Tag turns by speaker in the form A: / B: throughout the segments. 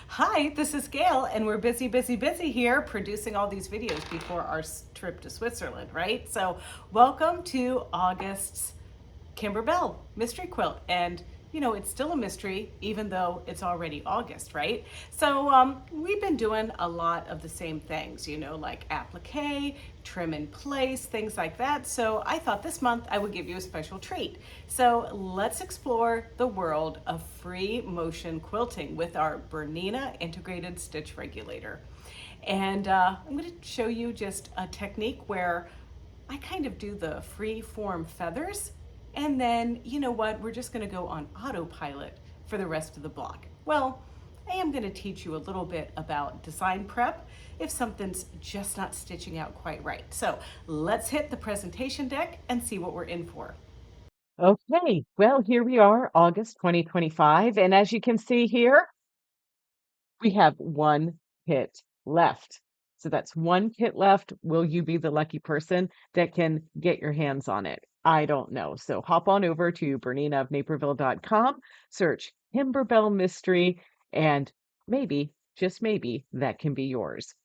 A: Hi, this is Gayle, and we're busy, busy, busy here producing all these videos before our trip to Switzerland, right? So, welcome to August's Kimberbell mystery quilt. And it's still a mystery even though it's already August, right? So we've been doing a lot of the same things, like applique, trim in place, things like that. So I thought this month I would give you a special treat. So let's explore the world of free motion quilting with our BERNINA Integrated Stitch Regulator. And I'm going to show you just a technique where I kind of do the free form feathers, and then you know what, we're just going to go on autopilot for the rest of the block. Well, I am going to teach you a little bit about design prep if something's just not stitching out quite right. So let's hit the presentation deck and see what we're in for.
B: Okay, well, here we are, August 2025, and as you can see here, we have one kit left. So that's one kit left. Will you be the lucky person that can get your hands on it? I don't know. So hop on over to BERNINA of Naperville.com, search Kimberbell Mystery, and maybe, just maybe, that can be yours.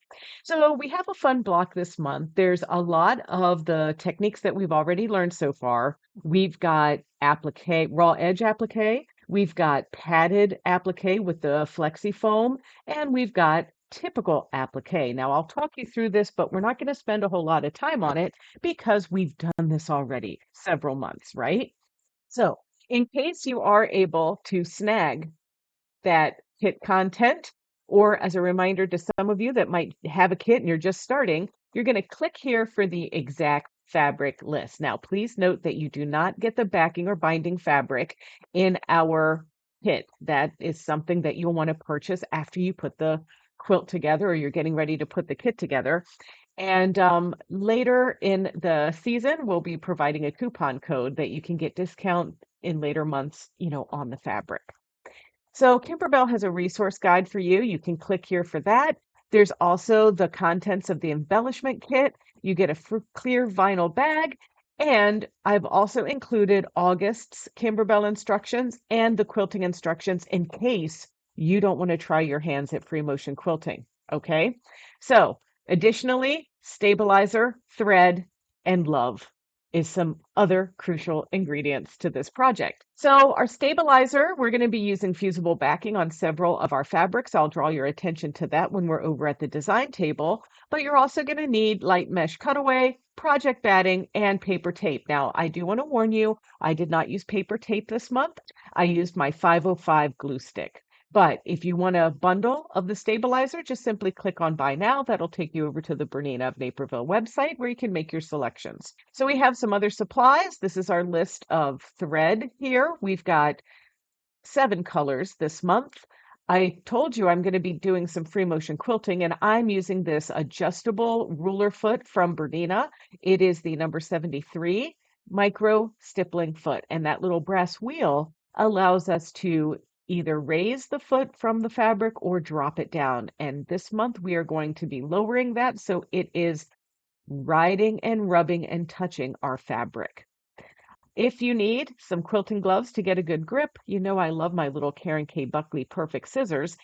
B: So we have a fun block this month. There's a lot of the techniques that we've already learned so far. We've got applique, raw edge applique. We've got padded applique with the flexi foam, and we've got typical applique. Now I'll talk you through this, but we're not going to spend a whole lot of time on it because we've done this already several months, right? So in case you are able to snag that kit content, or as a reminder to some of you that might have a kit and you're just starting, you're going to click here for the exact fabric list. Now, please note that you do not get the backing or binding fabric in our kit. That is something that you'll want to purchase after you put the quilt together or you're getting ready to put the kit together. And later in the season, we'll be providing a coupon code that you can get discount in later months, on the fabric. So Kimberbell has a resource guide for you. You can click here for that. There's also the contents of the embellishment kit. You get a clear vinyl bag. And I've also included August's Kimberbell instructions and the quilting instructions in case you don't want to try your hands at free motion quilting. Okay. So additionally, stabilizer, thread, and love is some other crucial ingredients to this project. So our stabilizer, we're going to be using fusible backing on several of our fabrics. I'll draw your attention to that when we're over at the design table, but you're also going to need light mesh cutaway, project batting, and paper tape. Now, I do want to warn you, I did not use paper tape this month. I used my 505 glue stick. But if you want a bundle of the stabilizer, just simply click on Buy Now. That'll take you over to the Bernina of Naperville website where you can make your selections. So we have some other supplies. This is our list of thread here. We've got 7 colors this month. I told you I'm going to be doing some free motion quilting, and I'm using this adjustable ruler foot from Bernina. It is the number 73 micro stippling foot, and that little brass wheel allows us to either raise the foot from the fabric or drop it down. And this month we are going to be lowering that so it is riding and rubbing and touching our fabric. If you need some quilting gloves to get a good grip, I love my little Karen K. Buckley Perfect Scissors.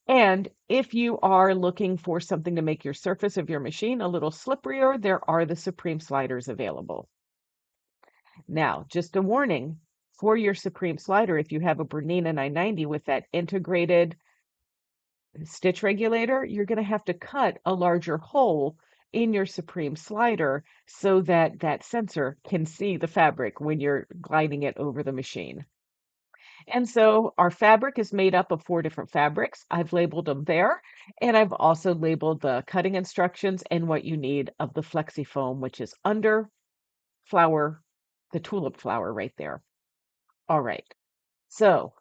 B: And if you are looking for something to make your surface of your machine a little slipperier, there are the Supreme sliders available. Now, just a warning for your Supreme slider, if you have a Bernina 990 with that integrated stitch regulator, you're going to have to cut a larger hole in your Supreme slider so that that sensor can see the fabric when you're gliding it over the machine. And so our fabric is made up of 4 different fabrics. I've labeled them there, and I've also labeled the cutting instructions and what you need of the flexi foam, which is under flower, the tulip flower right there. All right, so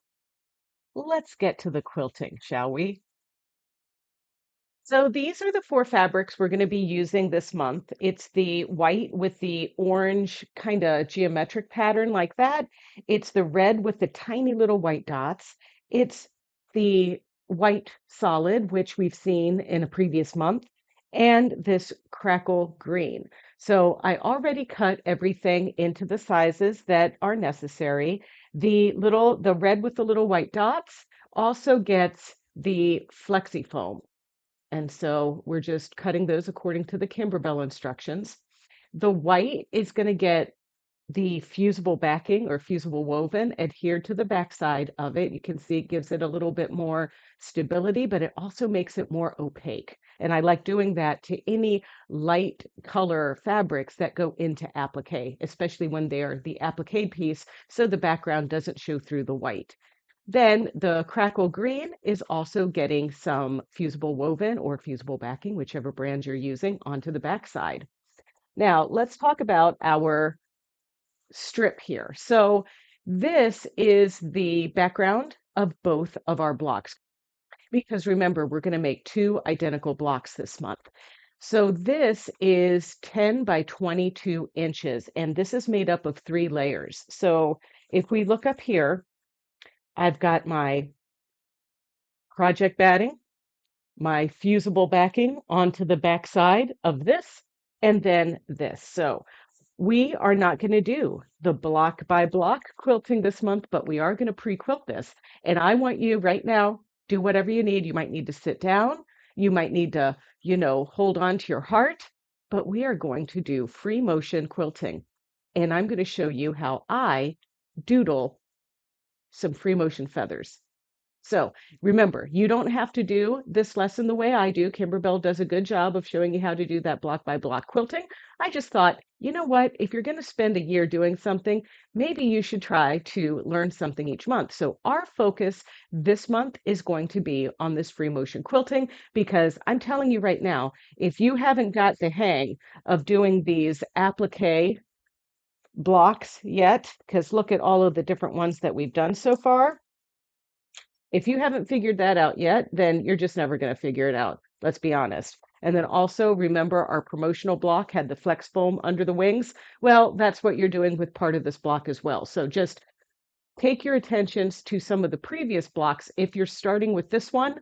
B: let's get to the quilting, shall we? So these are the 4 fabrics we're going to be using this month. It's the white with the orange kind of geometric pattern like that. It's the red with the tiny little white dots. It's the white solid, which we've seen in a previous month, and this crackle green. So I already cut everything into the sizes that are necessary. The red with the little white dots also gets the flexi foam. And so we're just cutting those according to the Kimberbell instructions. The white is going to get the fusible backing or fusible woven adhered to the backside of it. You can see it gives it a little bit more stability, but it also makes it more opaque. And I like doing that to any light color fabrics that go into applique, especially when they're the applique piece, so the background doesn't show through the white. Then the crackle green is also getting some fusible woven or fusible backing, whichever brand you're using, onto the backside. Now let's talk about our strip here. So this is the background of both of our blocks, because remember, we're going to make two identical blocks this month. So this is 10 by 22 inches, and this is made up of 3 layers. So if we look up here, I've got my project batting, my fusible backing onto the back side of this, and then this. So we are not going to do the block by block quilting this month, but we are going to pre-quilt this. And I want you right now, do whatever you need. You might need to sit down. You might need to, hold on to your heart, but we are going to do free motion quilting. And I'm going to show you how I doodle some free motion feathers. So remember, you don't have to do this lesson the way I do. Kimberbell does a good job of showing you how to do that block by block quilting. I just thought, you know what? If you're going to spend a year doing something, maybe you should try to learn something each month. So our focus this month is going to be on this free motion quilting, because I'm telling you right now, if you haven't got the hang of doing these applique blocks yet, because look at all of the different ones that we've done so far. If you haven't figured that out yet, then you're just never going to figure it out. Let's be honest. And then also remember, our promotional block had the flex foam under the wings. Well, that's what you're doing with part of this block as well. So just take your attentions to some of the previous blocks. If you're starting with this one,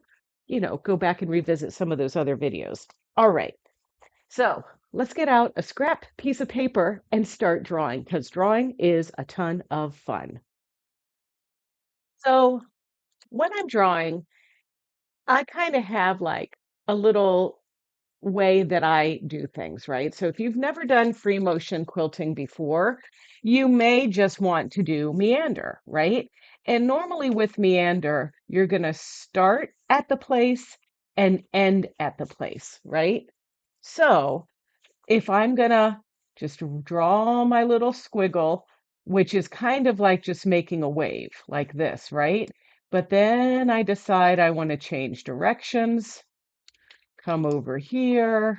B: go back and revisit some of those other videos. All right. So let's get out a scrap piece of paper and start drawing, because drawing is a ton of fun. So when I'm drawing, I kind of have like a little way that I do things, right? So if you've never done free motion quilting before, you may just want to do meander, right? And normally with meander, you're going to start at the place and end at the place, right? So if I'm going to just draw my little squiggle, which is kind of like just making a wave like this, right? But then I decide I want to change directions, come over here,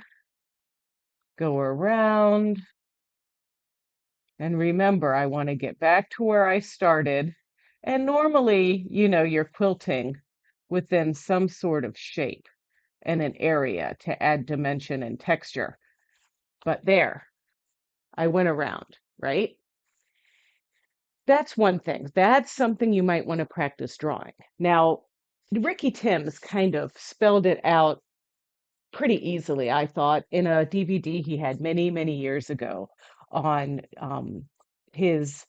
B: go around, and remember, I want to get back to where I started. And normally, you're quilting within some sort of shape and an area to add dimension and texture. But there, I went around, right? That's one thing. That's something you might want to practice drawing. Now, Ricky Timms kind of spelled it out pretty easily, I thought, in a DVD he had many, many years ago on his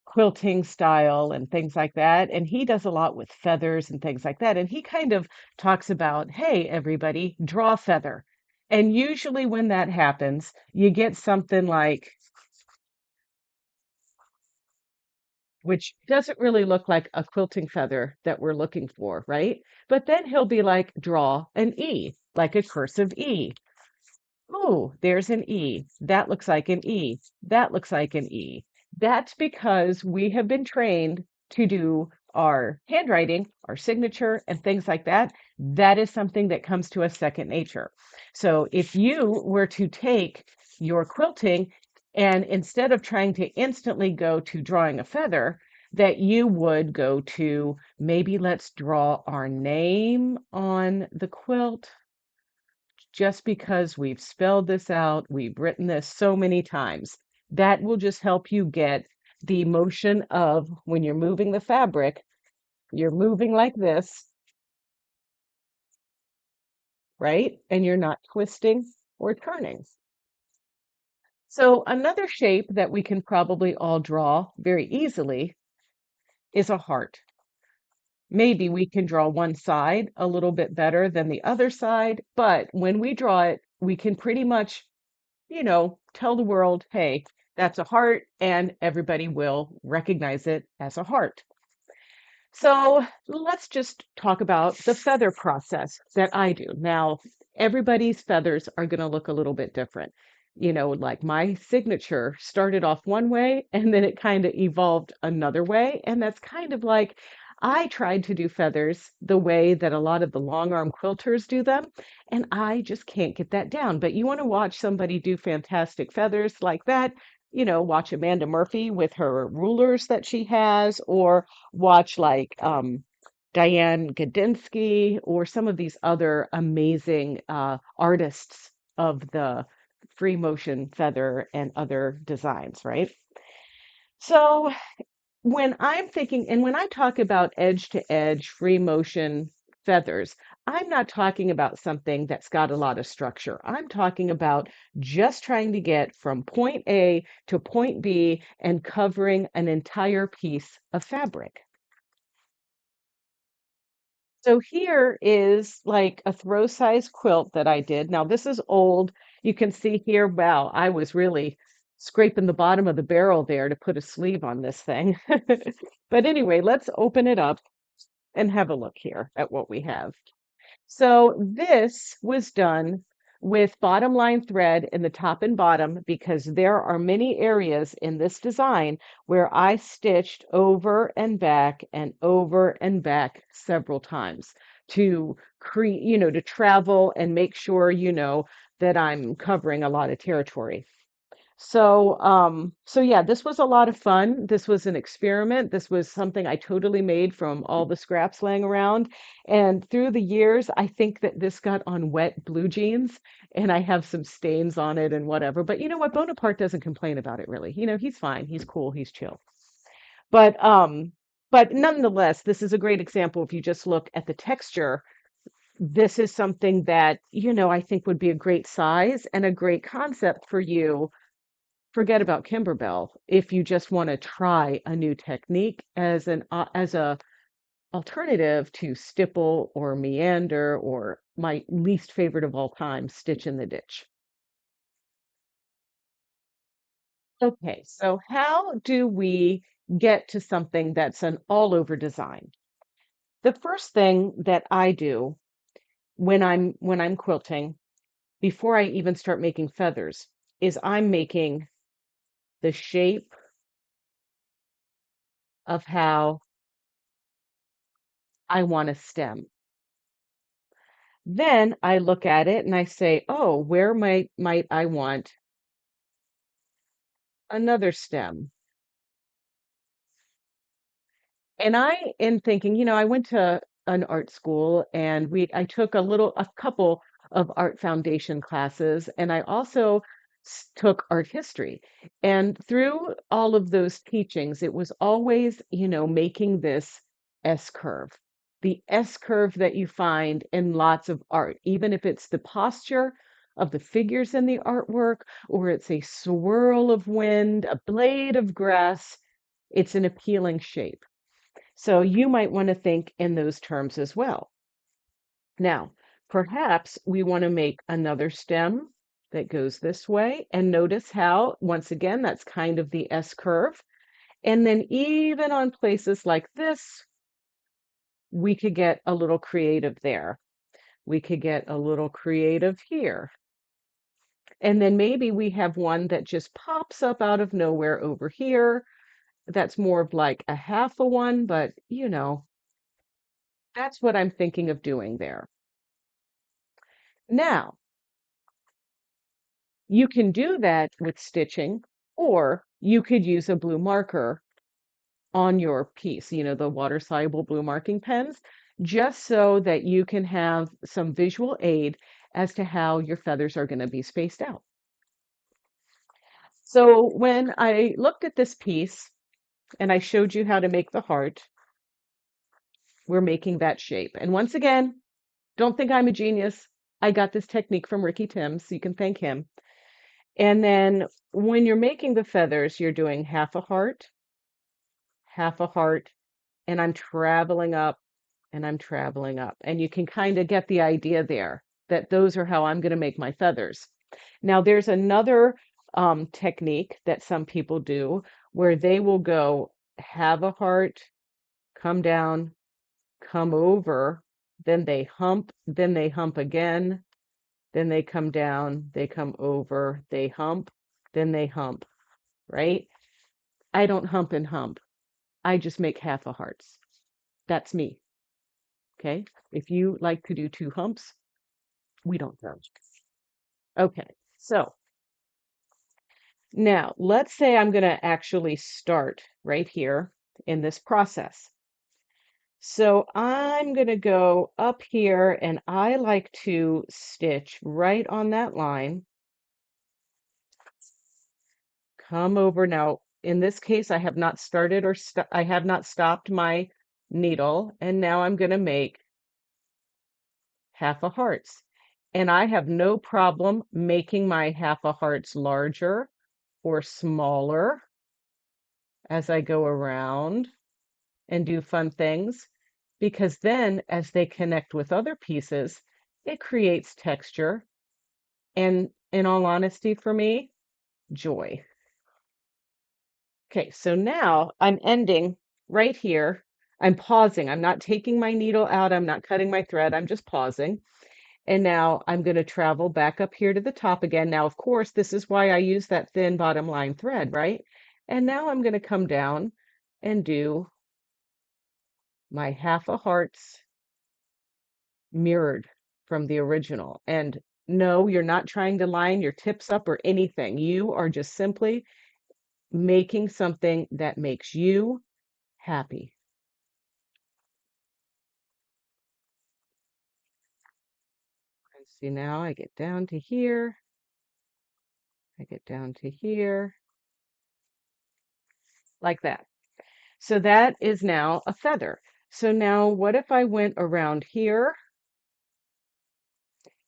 B: quilting style and things like that. And he does a lot with feathers and things like that. And he kind of talks about, hey, everybody, draw a feather. And usually when that happens, you get something like, which doesn't really look like a quilting feather that we're looking for, right? But then he'll be like, draw an E, like a cursive E. Oh, there's an E. That looks like an E. That looks like an E. That's because we have been trained to do our handwriting, our signature, and things like that. That is something that comes to us second nature. So if you were to take your quilting and instead of trying to instantly go to drawing a feather, that you would go to maybe let's draw our name on the quilt, just because we've spelled this out, we've written this so many times. That will just help you get the motion of when you're moving the fabric, you're moving like this, right? And you're not twisting or turning. So another shape that we can probably all draw very easily is a heart. maybe we can draw one side a little bit better than the other side, but when we draw it, we can pretty much, tell the world, hey, that's a heart, and everybody will recognize it as a heart. So let's just talk about the feather process that I do. Now, everybody's feathers are going to look a little bit different. Like my signature started off one way and then it kind of evolved another way. And that's kind of like I tried to do feathers the way that a lot of the long arm quilters do them. And I just can't get that down. But you want to watch somebody do fantastic feathers like that. Watch Amanda Murphy with her rulers that she has, or watch like Diane Gadinsky or some of these other amazing artists of the free motion feather and other designs, right? So when I'm thinking, and when I talk about edge to edge free motion feathers, I'm not talking about something that's got a lot of structure. I'm talking about just trying to get from point A to point B and covering an entire piece of fabric. So here is like a throw size quilt that I did. Now this is old. You can see here, wow, I was really scraping the bottom of the barrel there to put a sleeve on this thing. But anyway, let's open it up and have a look here at what we have. So this was done with bottom line thread in the top and bottom because there are many areas in this design where I stitched over and back several times to create, to travel and make sure, that I'm covering a lot of territory. So yeah, this was a lot of fun. This was an experiment. This was something I totally made from all the scraps laying around. And through the years, I think that this got on wet blue jeans and I have some stains on it and whatever. But you know what? Bonaparte doesn't complain about it really. He's fine. He's cool. He's chill. But but nonetheless, this is a great example. If you just look at the texture, this is something that, I think would be a great size and a great concept for you. Forget about Kimberbell if you just want to try a new technique as a alternative to stipple or meander or my least favorite of all time, stitch in the ditch. Okay, so how do we get to something that's an all over design? The first thing that I do when I'm quilting before I even start making feathers is I'm making the shape of how I want a stem. Then I look at it and I say, oh, where might I want another stem? And I am thinking, I went to an art school and I took a couple of art foundation classes, and I also took art history. And through all of those teachings, it was always, making this S curve, the S curve that you find in lots of art, even if it's the posture of the figures in the artwork, or it's a swirl of wind, a blade of grass, it's an appealing shape. So you might want to think in those terms as well. Now, perhaps we want to make another stem that goes this way. And notice how, once again, that's kind of the S curve. And then even on places like this, we could get a little creative there. We could get a little creative here. And then maybe we have one that just pops up out of nowhere over here. That's more of like a half a one, but that's what I'm thinking of doing there. Now, you can do that with stitching, or you could use a blue marker on your piece, the water soluble blue marking pens, just so that you can have some visual aid as to how your feathers are going to be spaced out. So when I looked at this piece and I showed you how to make the heart, we're making that shape. And once again, don't think I'm a genius. I got this technique from Ricky Timms, so you can thank him. And then when you're making the feathers, you're doing half a heart, and I'm traveling up and I'm traveling up. And you can kind of get the idea there that those are how I'm going to make my feathers. Now, there's another technique that some people do where they will go have a heart, come down, come over, then they hump again, then they come down, they come over, they hump, then they hump, right? I don't hump and hump. I just make half a hearts. That's me. Okay. If you like to do two humps, we don't judge. Okay. So now let's say I'm going to actually start right here in this process. So I'm going to go up here and I like to stitch right on that line. Come over now. In this case, I have not started or I have not stopped my needle, and now I'm going to make half a hearts. And I have no problem making my half a hearts larger or smaller as I go around and do fun things, because then as they connect with other pieces, it creates texture. And in all honesty, for me, joy. Okay, so now I'm ending right here. I'm pausing. I'm not taking my needle out. I'm not cutting my thread. I'm just pausing. And now I'm going to travel back up here to the top again. Now, of course, this is why I use that thin bottom line thread, right? And now I'm going to come down and do my half a hearts mirrored from the original. And no, you're not trying to line your tips up or anything. You are just simply making something that makes you happy. And see, now I get down to here, I get down to here, like that. So that is now a feather. So now what if I went around here,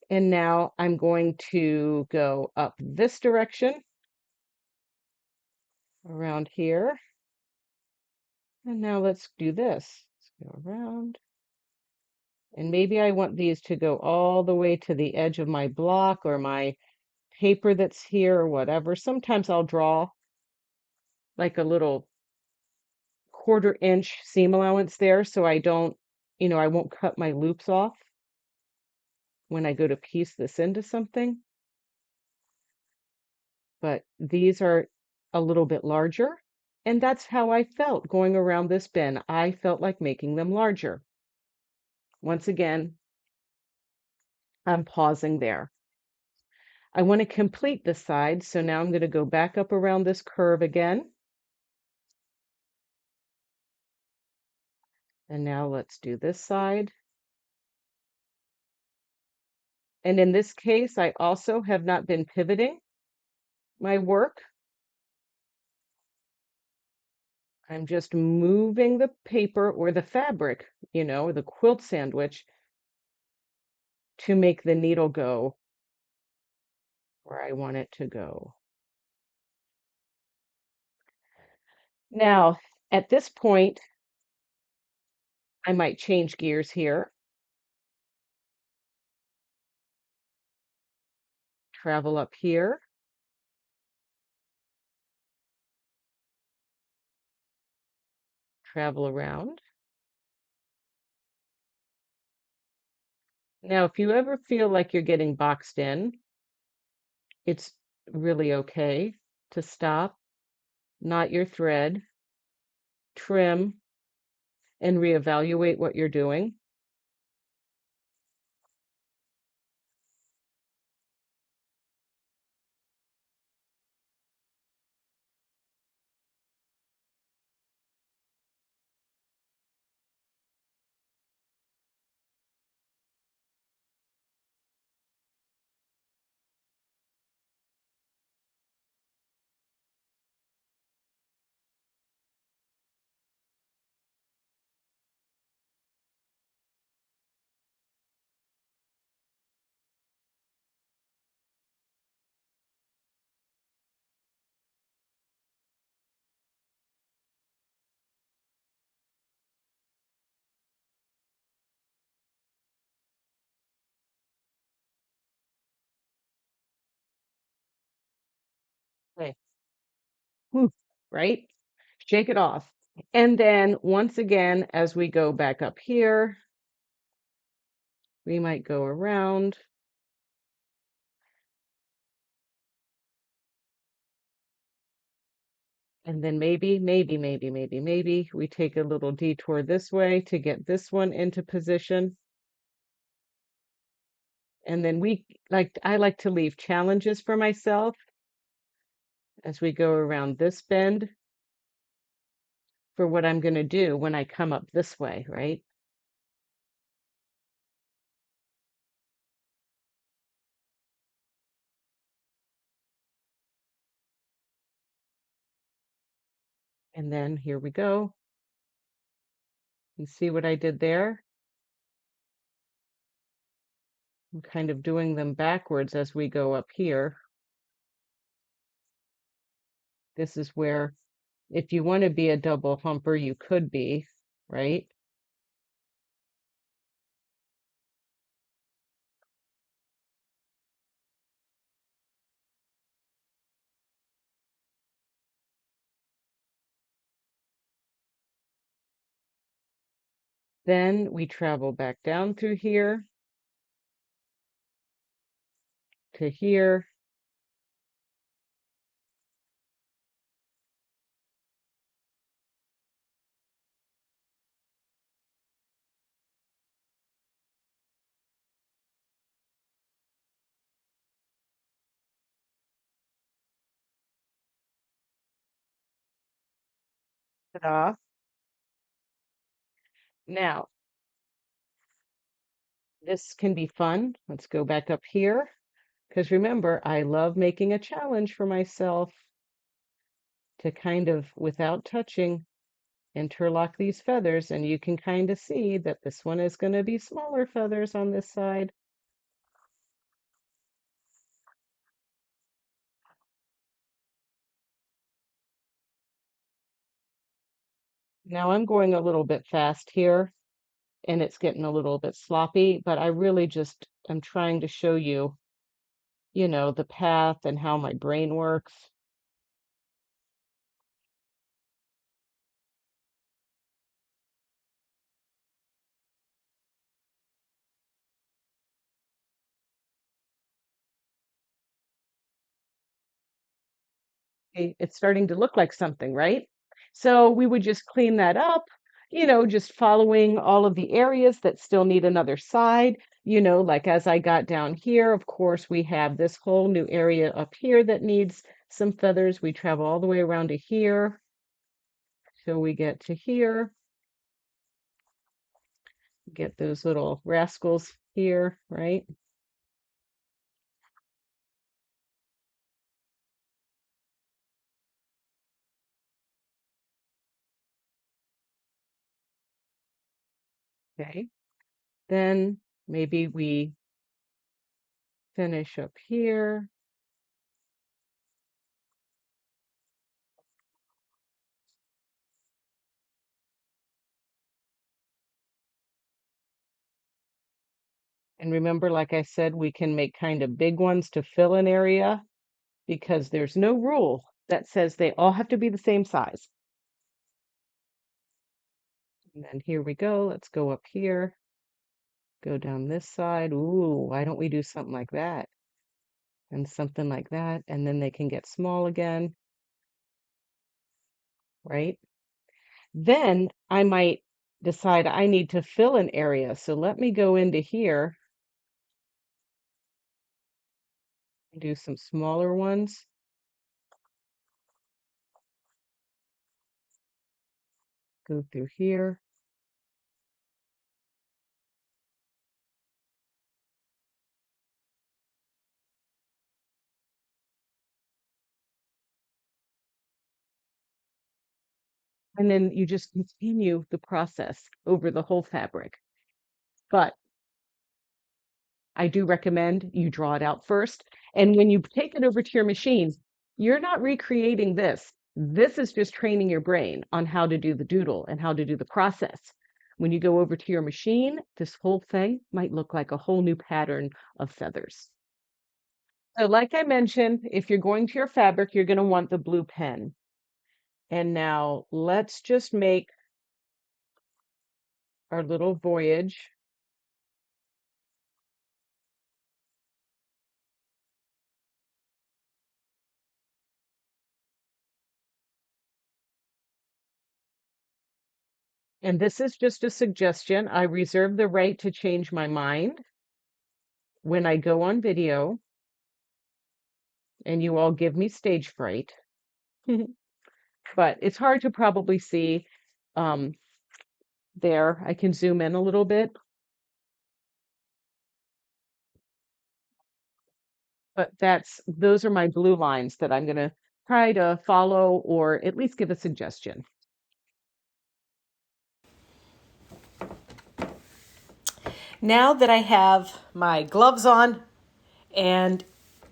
B: and now I'm going to go up this direction, around here, and now let's do this. Let's go around. And maybe I want these to go all the way to the edge of my block or my paper that's here or whatever. Sometimes I'll draw like a little 1/4 inch seam allowance there so I don't, I won't cut my loops off when I go to piece this into something. But these are a little bit larger, and that's how I felt going around this bin. I felt like making them larger. Once again, I'm pausing there. I want to complete this side, so now I'm going to go back up around this curve again. And now let's do this side. And in this case, I also have not been pivoting my work. I'm just moving the paper or the fabric, or the quilt sandwich to make the needle go where I want it to go. Now, at this point, I might change gears here, travel up here, travel around. Now, if you ever feel like you're getting boxed in, it's really okay to stop, knot your thread, trim, and reevaluate what you're doing. whew, right? Shake it off. And then once again, as we go back up here, we might go around. And then maybe we take a little detour this way to get this one into position. And then I like to leave challenges for myself as we go around this bend for what I'm going to do when I come up this way, right? And then here we go. You see what I did there? I'm kind of doing them backwards as we go up here. This is where, if you want to be a double humper, you could be, right? Then we travel back down through here to here. Ta-da. Now, this can be fun. Let's go back up here. Because remember, I love making a challenge for myself to kind of, without touching, interlock these feathers. And you can kind of see that this one is going to be smaller feathers on this side. Now I'm going a little bit fast here and it's getting a little bit sloppy, but I really just am trying to show you, the path and how my brain works. Okay, it's starting to look like something, right? So we would just clean that up, just following all of the areas that still need another side. Like as I got down here, of course, we have this whole new area up here that needs some feathers. We travel all the way around to here till we get to here. Get those little rascals here, right? Okay. Then maybe we finish up here. And remember, like I said, we can make kind of big ones to fill an area because there's no rule that says they all have to be the same size. And then here we go. Let's go up here, go down this side. Ooh, why don't we do something like that? And something like that. And then they can get small again, right? Then I might decide I need to fill an area. So let me go into here and do some smaller ones. Go through here. And then you just continue the process over the whole fabric. But I do recommend you draw it out first. And when you take it over to your machine, you're not recreating this. This is just training your brain on how to do the doodle and how to do the process. When you go over to your machine, this whole thing might look like a whole new pattern of feathers. So like I mentioned, if you're going to your fabric, you're going to want the blue pen. And now let's just make our little voyage. And this is just a suggestion. I reserve the right to change my mind when I go on video and you all give me stage fright. But it's hard to probably see um, there. I can zoom in a little bit. But those are my blue lines that I'm going to try to follow or at least give a suggestion.
A: Now that I have my gloves on and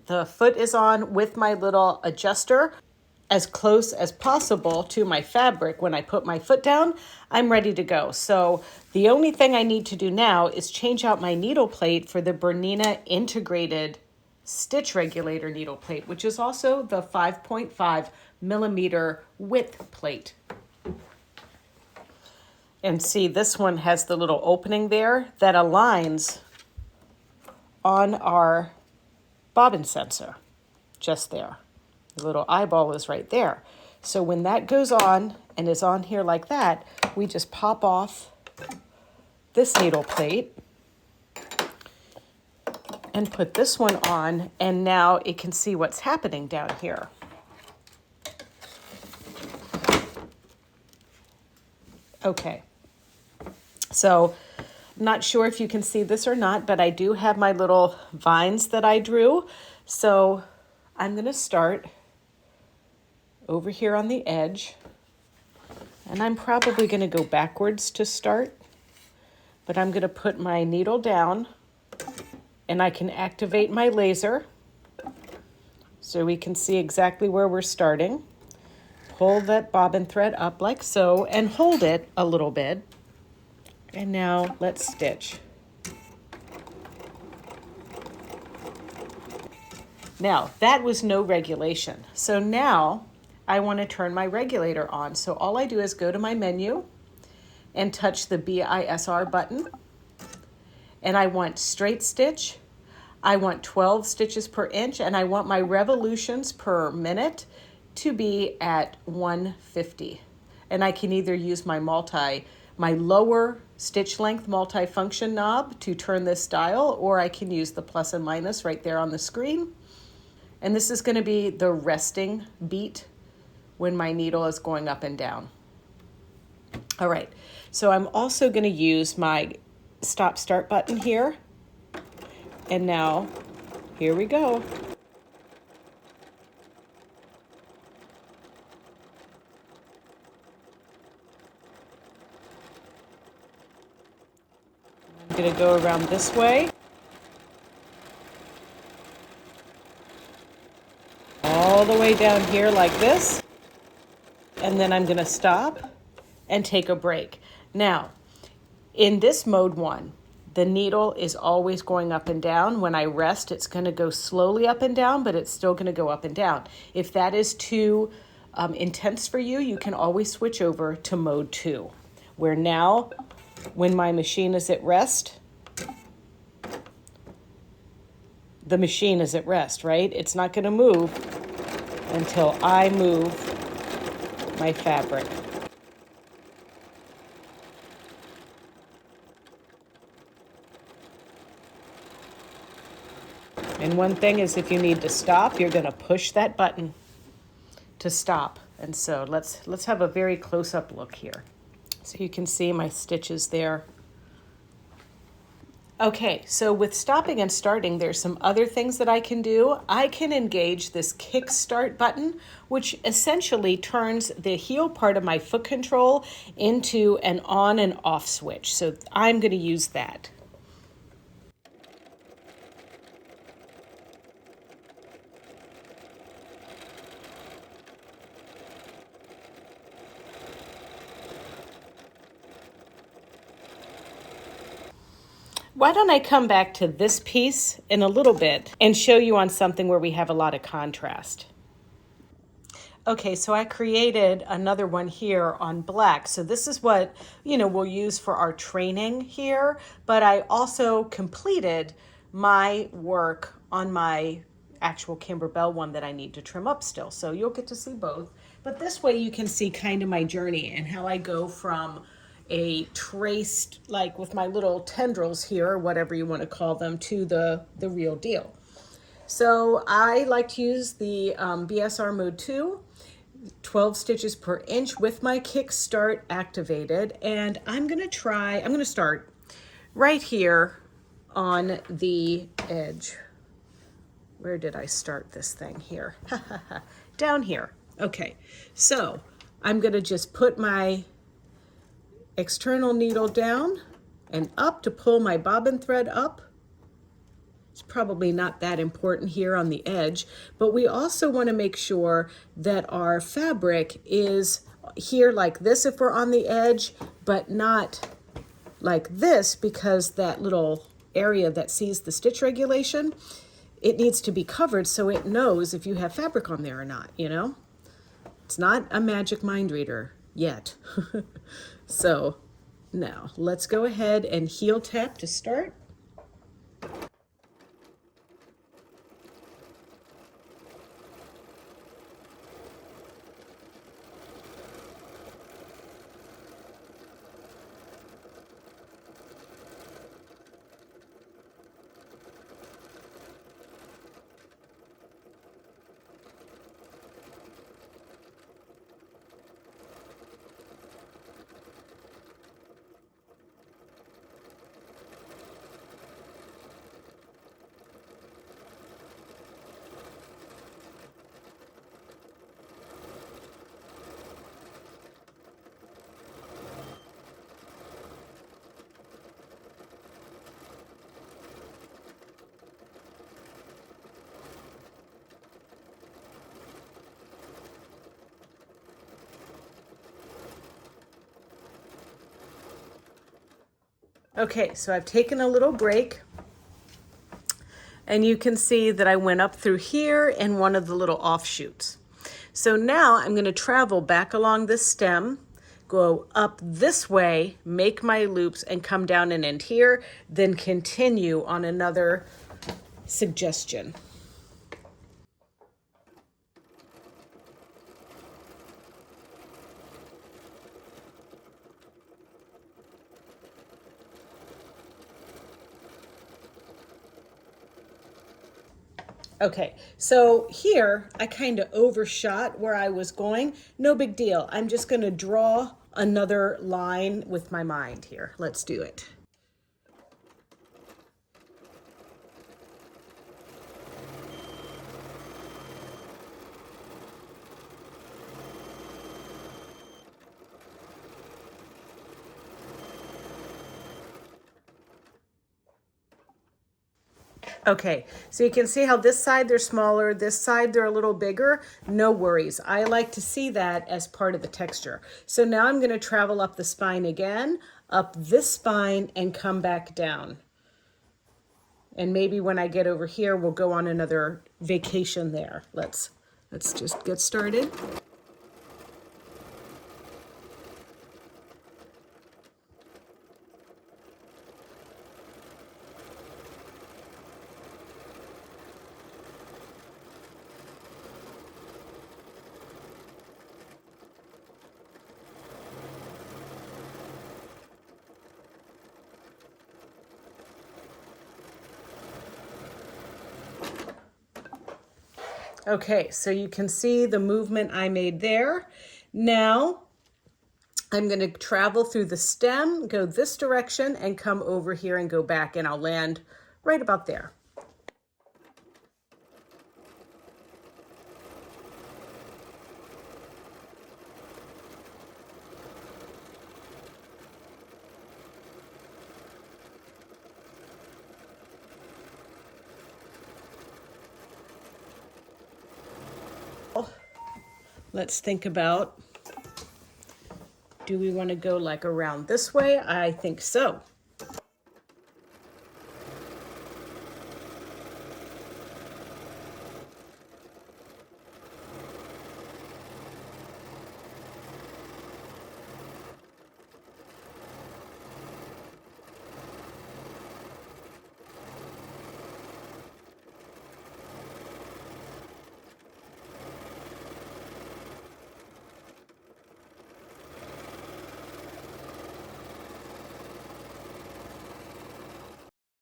A: the foot is on with my little adjuster as close as possible to my fabric when I put my foot down, I'm ready to go. So the only thing I need to do now is change out my needle plate for the BERNINA Integrated Stitch Regulator needle plate, which is also the 5.5 millimeter width plate. And see, this one has the little opening there that aligns on our bobbin sensor, just there. The little eyeball is right there. So when that goes on and is on here like that, we just pop off this needle plate and put this one on, and now it can see what's happening down here. Okay. So I'm not sure if you can see this or not, but I do have my little vines that I drew. So I'm going to start over here on the edge, and I'm probably going to go backwards to start, but I'm going to put my needle down and I can activate my laser so we can see exactly where we're starting. Pull that bobbin thread up like so and hold it a little bit. And now let's stitch. Now that was no regulation. So now I want to turn my regulator on. So all I do is go to my menu and touch the BISR button. And I want straight stitch. I want 12 stitches per inch, and I want my revolutions per minute to be at 150. And I can either use my lower stitch length multifunction knob to turn this dial, or I can use the plus and minus right there on the screen. And this is going to be the resting beat when my needle is going up and down. All right, so I'm also going to use my stop start button here. And now, here we go. I'm going to go around this way. All the way down here like this. And then I'm going to stop and take a break. Now, in this mode 1, the needle is always going up and down. When I rest, it's going to go slowly up and down, but it's still going to go up and down. If that is too intense for you, you can always switch over to mode 2, where now, when my machine is at rest, the machine is at rest, right? It's not going to move until I move my fabric. And one thing is, if you need to stop, you're going to push that button to stop. And so let's have a very close-up look here. So you can see my stitches there. Okay, so with stopping and starting, there's some other things that I can do. I can engage this kick start button, which essentially turns the heel part of my foot control into an on and off switch. So I'm going to use that. Why don't I come back to this piece in a little bit and show you on something where we have a lot of contrast. Okay, so I created another one here on black. So this is what, we'll use for our training here, but I also completed my work on my actual Kimberbell one that I need to trim up still. So you'll get to see both. But this way you can see kind of my journey and how I go from a traced, like with my little tendrils here, or whatever you want to call them, to the real deal. So I like to use the BSR mode 2, 12 stitches per inch with my kickstart activated. And I'm going to start right here on the edge. Where did I start this thing here? Down here. Okay, so I'm going to just put my external needle down and up to pull my bobbin thread up. It's probably not that important here on the edge, but we also want to make sure that our fabric is here like this if we're on the edge, but not like this, because that little area that sees the stitch regulation, it needs to be covered so it knows if you have fabric on there or not, It's not a magic mind reader yet. So now let's go ahead and heel tap to start. Okay, so I've taken a little break, and you can see that I went up through here in one of the little offshoots. So now I'm going to travel back along this stem, go up this way, make my loops, and come down and end here, then continue on another suggestion. Okay, so here I kind of overshot where I was going. No big deal. I'm just going to draw another line with my mind here. Let's do it. Okay, so you can see how this side they're smaller, this side they're a little bigger. No worries. I like to see that as part of the texture. So now I'm going to travel up the spine again, up this spine, and come back down. And maybe when I get over here, we'll go on another vacation there. Let's just get started. Okay, so you can see the movement I made there. Now I'm going to travel through the stem, go this direction, and come over here and go back, and I'll land right about there. Let's think about, do we want to go like around this way? I think so.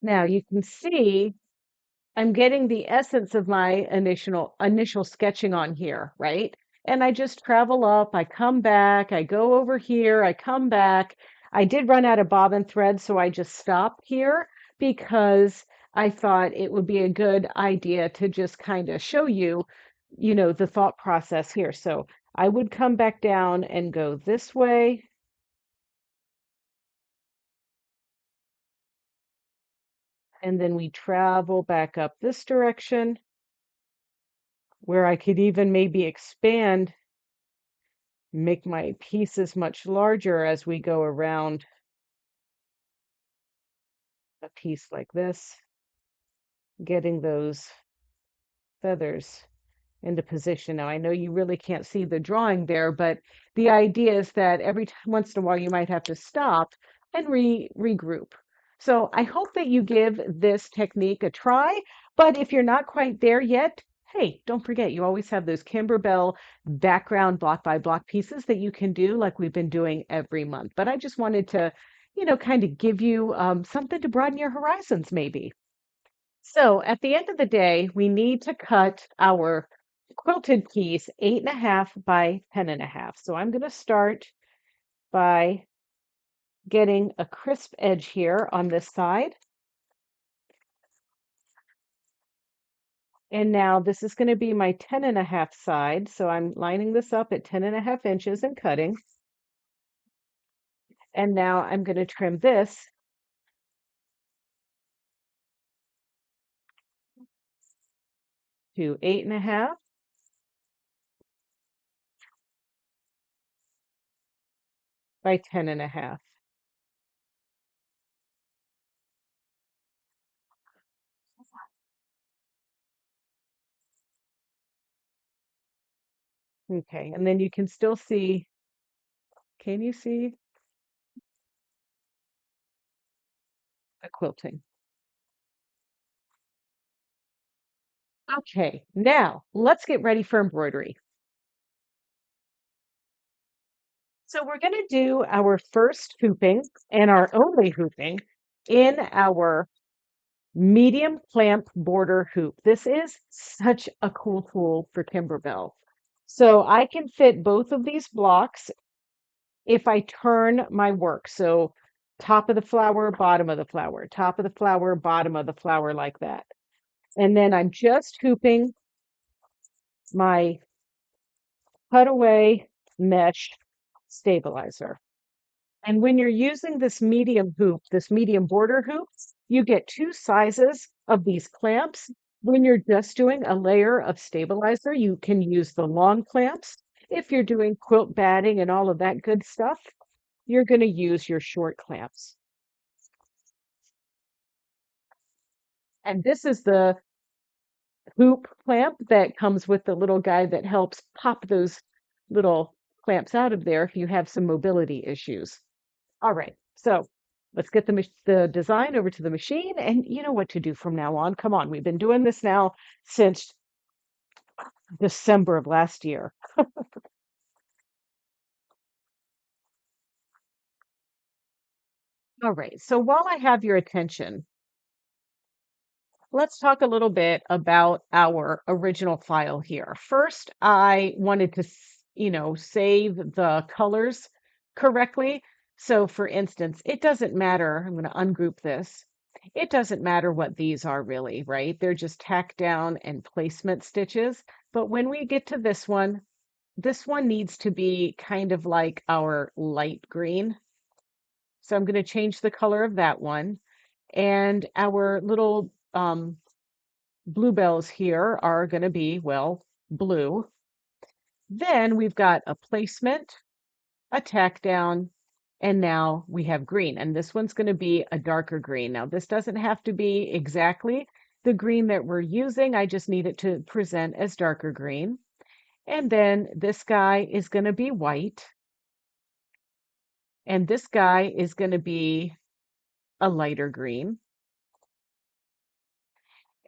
B: Now you can see I'm getting the essence of my initial sketching on here, right? And I just travel up, I come back, I go over here, I come back. I did run out of bobbin thread, so I just stopped here because I thought it would be a good idea to just kind of show you, the thought process here. So I would come back down and go this way, and then we travel back up this direction where I could even maybe expand, make my pieces much larger as we go around a piece like this, getting those feathers into position. Now, I know you really can't see the drawing there, but the idea is that once in a while you might have to stop and regroup. So I hope that you give this technique a try, but if you're not quite there yet, hey, don't forget, you always have those Kimberbell background block by block pieces that you can do like we've been doing every month. But I just wanted to, kind of give you something to broaden your horizons, maybe. So at the end of the day, we need to cut our quilted piece 8.5 by 10.5. So I'm going to start by getting a crisp edge here on this side. And now this is going to be my 10.5 side. So I'm lining this up at 10.5 inches and cutting. And now I'm going to trim this to 8.5 by 10.5. Okay, and then you can still see, can you see the quilting? Okay, now let's get ready for embroidery. So we're going to do our first hooping and our only hooping in our medium clamp border hoop. This is such a cool tool for Kimberbell. So I can fit both of these blocks if I turn my work. So top of the flower, bottom of the flower, top of the flower, bottom of the flower, like that. And then I'm just hooping my cutaway mesh stabilizer. And when you're using this medium hoop, this medium border hoop, you get two sizes of these clamps. When you're just doing a layer of stabilizer, you can use the long clamps. If you're doing quilt batting and all of that good stuff, you're going to use your short clamps. And this is the hoop clamp that comes with the little guy that helps pop those little clamps out of there if you have some mobility issues. All right, so let's get the design over to the machine, and you know what to do from now on. Come on, we've been doing this now since December of last year. All right, so while I have your attention, let's talk a little bit about our original file here. First, I wanted to, save the colors correctly. So for instance, it doesn't matter, I'm going to ungroup this. It doesn't matter what these are really, right? They're just tack down and placement stitches. But when we get to this one needs to be kind of like our light green. So I'm going to change the color of that one. And our little bluebells here are going to be, well, blue. Then we've got a placement, a tack down, and now we have green. And this one's going to be a darker green. Now, this doesn't have to be exactly the green that we're using. I just need it to present as darker green. And then this guy is going to be white. And this guy is going to be a lighter green.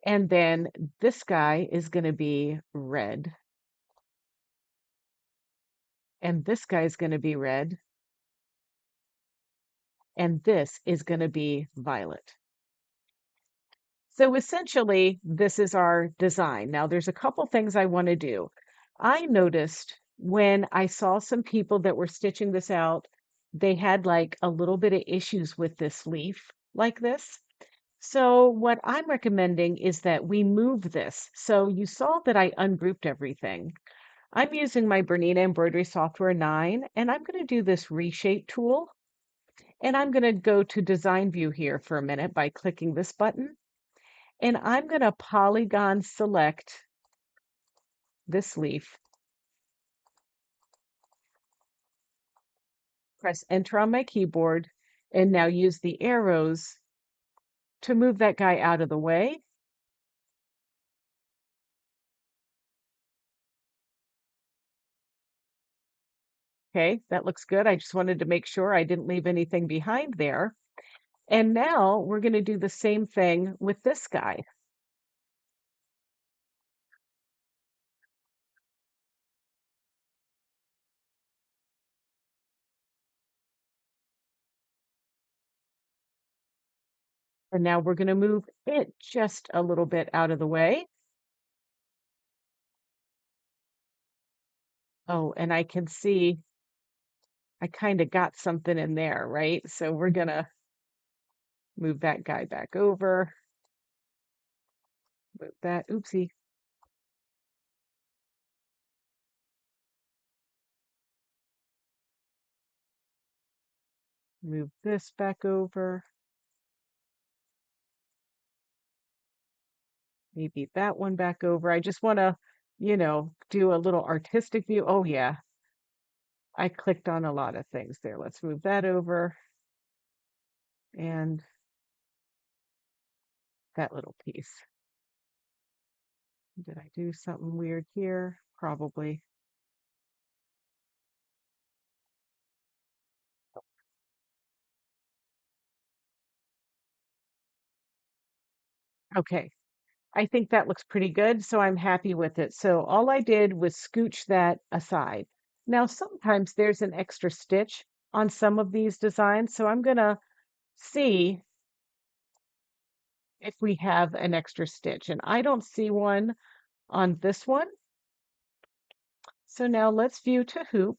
B: And then this guy is going to be red. And this guy is going to be red. And this is going to be violet. So essentially, this is our design. Now, there's a couple things I want to do. I noticed when I saw some people that were stitching this out, they had like a little bit of issues with this leaf like this. So what I'm recommending is that we move this. So you saw that I ungrouped everything. I'm using my Bernina Embroidery Software 9, and I'm going to do this reshape tool. And I'm going to go to Design View here for a minute by clicking this button. And I'm going to polygon select this leaf, press Enter on my keyboard, and now use the arrows to move that guy out of the way. Okay, that looks good. I just wanted to make sure I didn't leave anything behind there. And now we're going to do the same thing with this guy. And now we're going to move it just a little bit out of the way. Oh, and I can see I kind of got something in there, right? So we're going to move that guy back over. Move that, oopsie. Move this back over. Maybe that one back over. I just want to, do a little artistic view. Oh, yeah. I clicked on a lot of things there. Let's move that over. And that little piece. Did I do something weird here? Probably. Okay. I think that looks pretty good, so I'm happy with it. So all I did was scooch that aside. Now, sometimes there's an extra stitch on some of these designs, so I'm going to see if we have an extra stitch. And I don't see one on this one. So now let's view to hoop.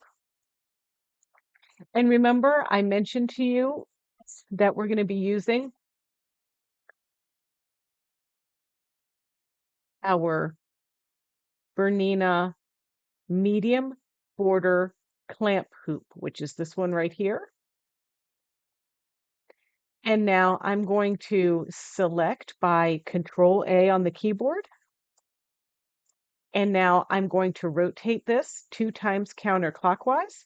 B: And remember, I mentioned to you that we're going to be using our Bernina medium border clamp hoop, which is this one right here. And now I'm going to select by Control A on the keyboard. And now I'm going to rotate this 2 times counterclockwise.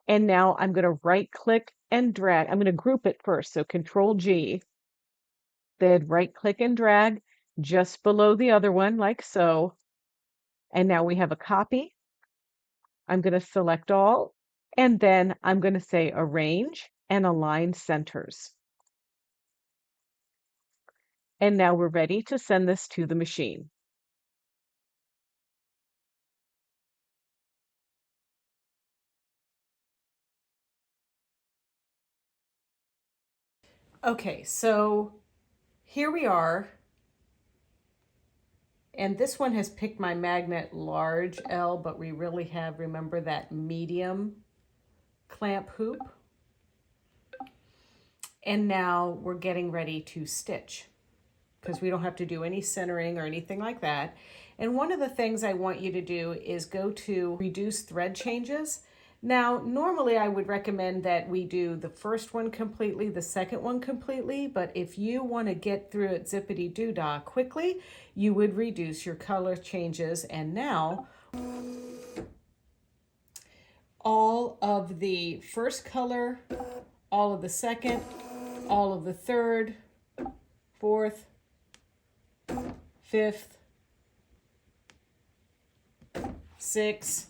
B: And now I'm going to right click and drag. I'm going to group it first. So Control G, then right click and drag just below the other one like so. And now we have a copy. I'm going to select all, and then I'm going to say arrange and align centers. And now we're ready to send this to the machine.
A: Okay, so here we are. And this one has picked my magnet large L, but we really have, remember, that medium clamp hoop. And now we're getting ready to stitch because we don't have to do any centering or anything like that. And one of the things I want you to do is go to reduce thread changes. Now, normally I would recommend that we do the first one completely, the second one completely, but if you want to get through it zippity doo dah quickly, you would reduce your color changes. And now all of the first color, all of the second, all of the third, fourth, fifth, sixth,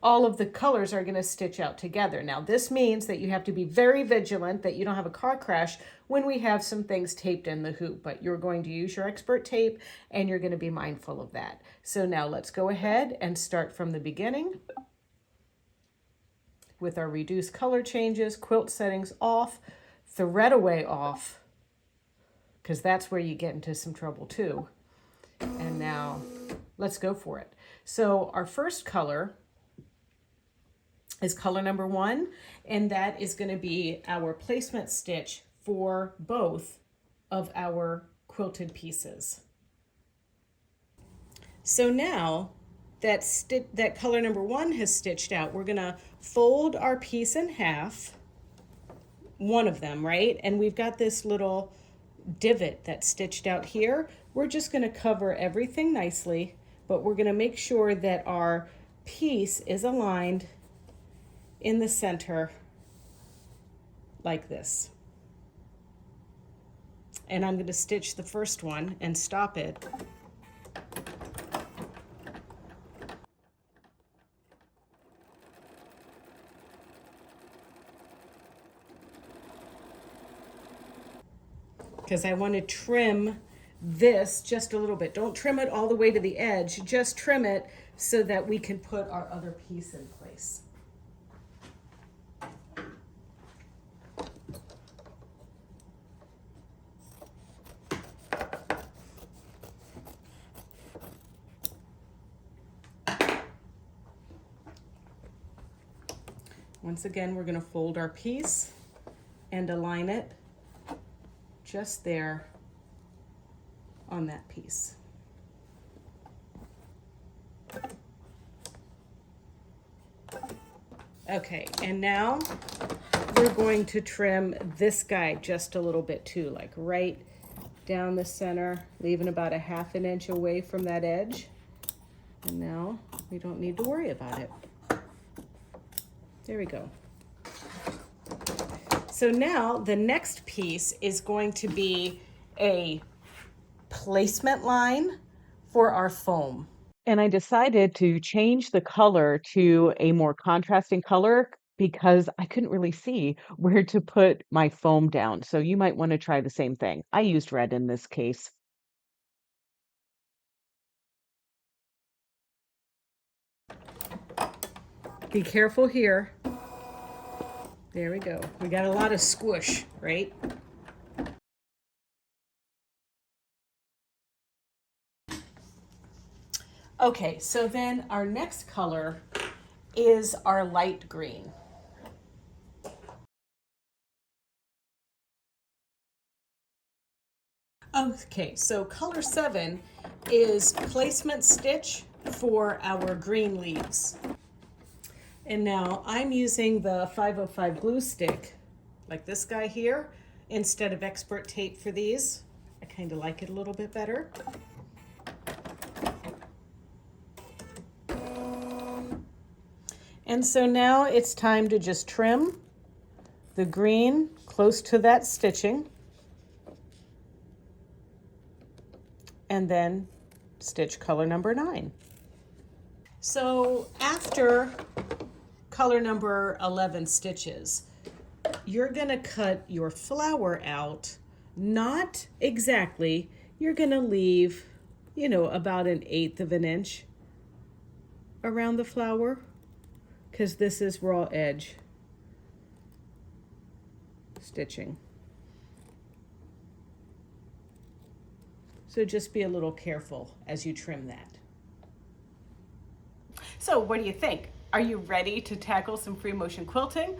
A: all of the colors are going to stitch out together. Now, this means that you have to be very vigilant that you don't have a car crash when we have some things taped in the hoop, but you're going to use your expert tape and you're going to be mindful of that. So now let's go ahead and start from the beginning with our reduce color changes, quilt settings off, thread away off, because that's where you get into some trouble too. And now let's go for it. So our first color is color number 1, and that is going to be our placement stitch for both of our quilted pieces. So now that color number 1 has stitched out, we're going to fold our piece in half, one of them, right? And we've got this little divot that's stitched out here. We're just going to cover everything nicely, but we're going to make sure that our piece is aligned in the center like this. And I'm going to stitch the first one and stop it. Because I want to trim this just a little bit. Don't trim it all the way to the edge, just trim it so that we can put our other piece in place. Once again, we're going to fold our piece and align it just there on that piece. Okay, and now we're going to trim this guy just a little bit too, like right down the center, leaving about a ½ inch away from that edge. And now we don't need to worry about it. There we go. So now the next piece is going to be a placement line for our foam.
B: And I decided to change the color to a more contrasting color because I couldn't really see where to put my foam down. So you might want to try the same thing. I used red in this case.
A: Be careful here. There we go. We got a lot of squish, right? Okay, so then our next color is our light green. Okay, so color 7 is placement stitch for our green leaves. And now I'm using the 505 glue stick, like this guy here, instead of expert tape for these. I kind of like it a little bit better. And so now it's time to just trim the green close to that stitching, and then stitch color number 9. So after color number 11 stitches, you're going to cut your flower out, not exactly, you're going to leave, you know, about 1/8 of an inch around the flower, because this is raw edge stitching. So just be a little careful as you trim that. So what do you think? Are you ready to tackle some free motion quilting?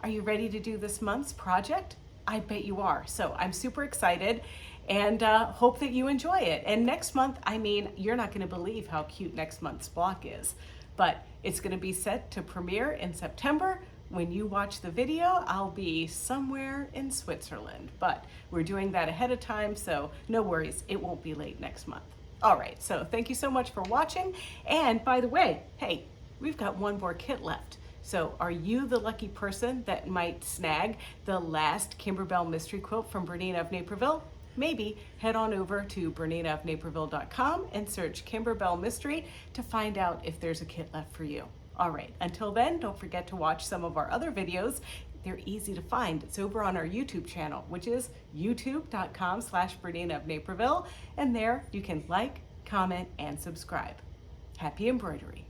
A: Are you ready to do this month's project? I bet you are. So I'm super excited and hope that you enjoy it. And next month, I mean, you're not going to believe how cute next month's block is, but it's going to be set to premiere in September. When you watch the video, I'll be somewhere in Switzerland, but we're doing that ahead of time, so no worries, it won't be late next month. All right, so thank you so much for watching. And by the way, hey, we've got one more kit left. So are you the lucky person that might snag the last Kimberbell mystery quilt from BERNINA of Naperville? Maybe head on over to BERNINAofNaperville.com and search Kimberbell Mystery to find out if there's a kit left for you. All right, until then, don't forget to watch some of our other videos. They're easy to find. It's over on our YouTube channel, which is youtube.com/BERNINA of Naperville. And there you can like, comment, and subscribe. Happy embroidery.